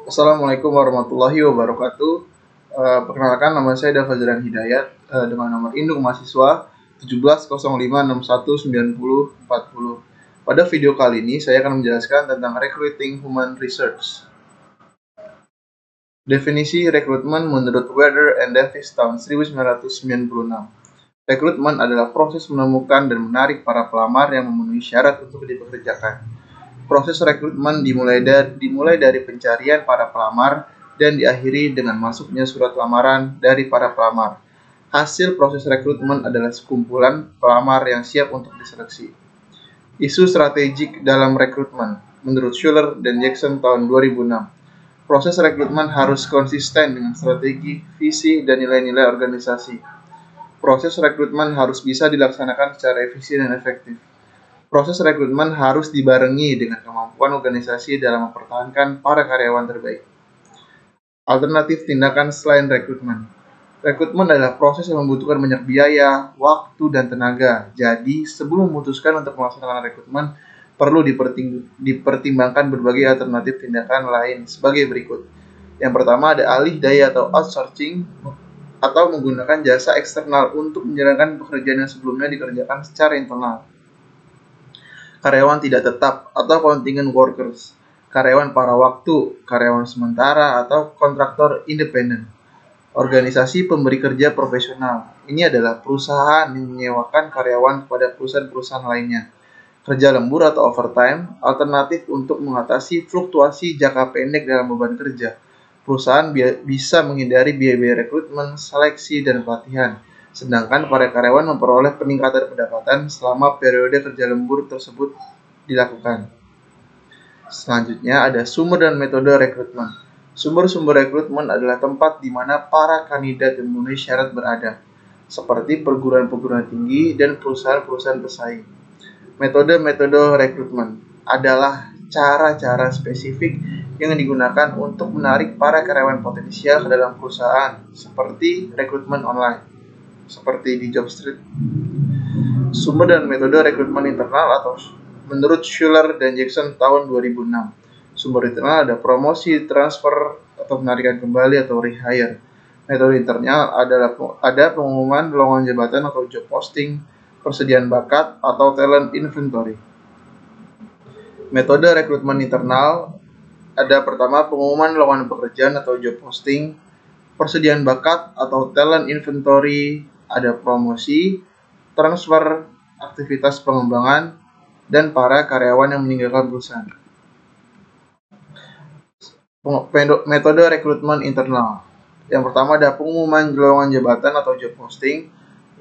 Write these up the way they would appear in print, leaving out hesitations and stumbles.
Assalamualaikum warahmatullahi wabarakatuh. Perkenalkan, nama saya Dafazran Hidayat dengan nomor induk mahasiswa 1705619040. Pada video kali ini saya akan menjelaskan tentang recruiting human research. Definisi rekrutmen menurut Weather and Davis tahun 1996. Rekrutmen adalah proses menemukan dan menarik para pelamar yang memenuhi syarat untuk dipekerjakan. Proses rekrutmen dimulai dari pencarian para pelamar dan diakhiri dengan masuknya surat lamaran dari para pelamar. Hasil proses rekrutmen adalah sekumpulan pelamar yang siap untuk diseleksi. Isu strategik dalam rekrutmen menurut Schuller dan Jackson tahun 2006. Proses rekrutmen harus konsisten dengan strategi, visi, dan nilai-nilai organisasi. Proses rekrutmen harus bisa dilaksanakan secara efisien dan efektif. Proses rekrutmen harus dibarengi dengan kemampuan organisasi dalam mempertahankan para karyawan terbaik. Alternatif tindakan selain rekrutmen. Rekrutmen adalah proses yang membutuhkan banyak biaya, waktu, dan tenaga. Jadi, sebelum memutuskan untuk melaksanakan rekrutmen, perlu dipertimbangkan berbagai alternatif tindakan lain sebagai berikut. Yang pertama ada alih daya atau outsourcing, atau menggunakan jasa eksternal untuk menjalankan pekerjaan yang sebelumnya dikerjakan secara internal. Karyawan tidak tetap atau contingent workers, karyawan paruh waktu, karyawan sementara, atau kontraktor independen. Organisasi pemberi kerja profesional. Ini adalah perusahaan yang menyewakan karyawan kepada perusahaan-perusahaan lainnya. Kerja lembur atau overtime, alternatif untuk mengatasi fluktuasi jangka pendek dalam beban kerja. Perusahaan bisa menghindari biaya-biaya rekrutmen, seleksi, dan pelatihan, sedangkan para karyawan memperoleh peningkatan pendapatan selama periode kerja lembur tersebut dilakukan. Selanjutnya ada sumber dan metode rekrutmen. Sumber-sumber rekrutmen adalah tempat di mana para kandidat yang memenuhi syarat berada, seperti perguruan-perguruan tinggi dan perusahaan-perusahaan pesaing. Metode-metode rekrutmen adalah cara-cara spesifik yang digunakan untuk menarik para karyawan potensial ke dalam perusahaan, seperti rekrutmen online, seperti di JobStreet. Sumber dan metode rekrutmen internal atau menurut Schuller dan Jackson tahun 2006. Sumber internal ada promosi, transfer, atau penarikan kembali atau rehire. Metode internal ada pengumuman lowongan jabatan atau job posting, persediaan bakat, atau talent inventory. Metode rekrutmen internal ada pertama pengumuman lowongan pekerjaan atau job posting, persediaan bakat atau talent inventory, ada promosi, transfer, aktivitas pengembangan, dan para karyawan yang meninggalkan perusahaan. Metode rekrutmen internal. Yang pertama ada pengumuman lowongan jabatan atau job posting.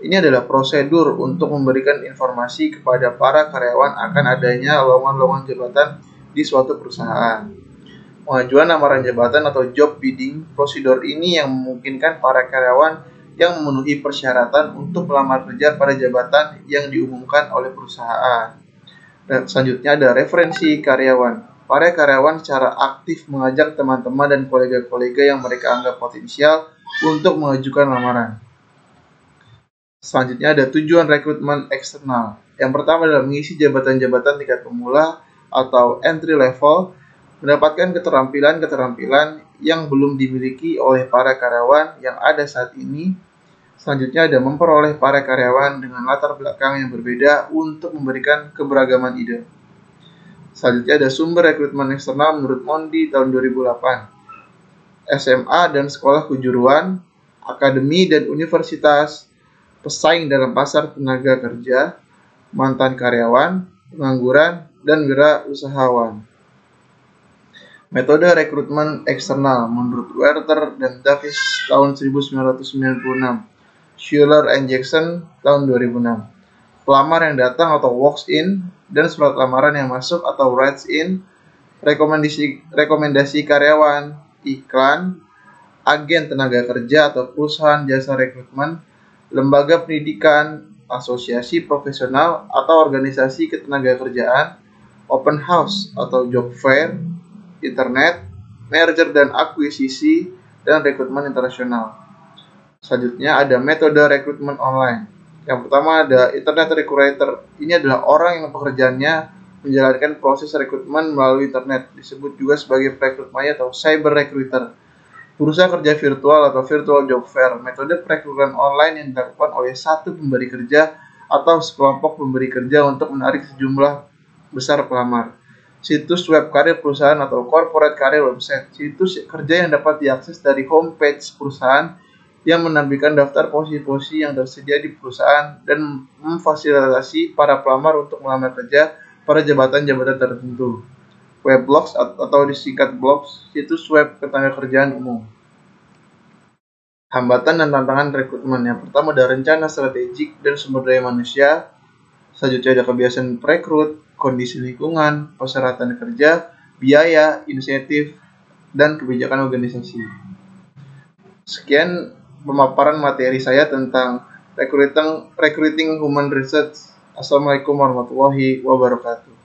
Ini adalah prosedur untuk memberikan informasi kepada para karyawan akan adanya lowongan-lowongan jabatan di suatu perusahaan. Pengajuan lamaran jabatan atau job bidding, prosedur ini yang memungkinkan para karyawan yang memenuhi persyaratan untuk melamar kerja pada jabatan yang diumumkan oleh perusahaan. Dan selanjutnya ada referensi karyawan. Para karyawan secara aktif mengajak teman-teman dan kolega-kolega yang mereka anggap potensial untuk mengajukan lamaran. Selanjutnya ada tujuan rekrutmen eksternal. Yang pertama adalah mengisi jabatan-jabatan tingkat pemula atau entry level, mendapatkan keterampilan-keterampilan yang belum dimiliki oleh para karyawan yang ada saat ini. Selanjutnya ada memperoleh para karyawan dengan latar belakang yang berbeda untuk memberikan keberagaman ide. Selanjutnya ada sumber rekrutmen eksternal menurut Mondi tahun 2008. SMA dan sekolah kejuruan, akademi dan universitas, pesaing dalam pasar tenaga kerja, mantan karyawan, pengangguran, dan wirausahawan. Metode rekrutmen eksternal menurut Werther dan Davis tahun 1996, Schuller and Jackson tahun 2006. Pelamar yang datang atau walks-in dan surat lamaran yang masuk atau writes-in, rekomendasi karyawan, iklan, agen tenaga kerja atau perusahaan jasa rekrutmen, lembaga pendidikan, asosiasi profesional atau organisasi ketenagakerjaan, open house atau job fair, internet, merger dan akuisisi, dan rekrutmen internasional. Selanjutnya ada metode rekrutmen online. Yang pertama ada internet recruiter. Ini adalah orang yang pekerjaannya menjalankan proses rekrutmen melalui internet, disebut juga sebagai perekrut maya atau cyber recruiter. Bursa kerja virtual atau virtual job fair, metode perekrutan online yang dilakukan oleh satu pemberi kerja atau sekelompok pemberi kerja untuk menarik sejumlah besar pelamar. Situs web karir perusahaan atau corporate career website, situs kerja yang dapat diakses dari homepage perusahaan yang menampilkan daftar posisi-posisi yang tersedia di perusahaan dan memfasilitasi para pelamar untuk melamar kerja pada jabatan-jabatan tertentu. Weblogs atau disingkat blogs, situs web ketenagakerjaan umum. Hambatan dan tantangan rekrutmen. Yang pertama ada rencana strategik dan sumber daya manusia. Selanjutnya ada kebiasaan perekrut, kondisi lingkungan, persyaratan kerja, biaya, insentif, dan kebijakan organisasi. Sekian pemaparan materi saya tentang recruiting human research. Assalamualaikum warahmatullahi wabarakatuh.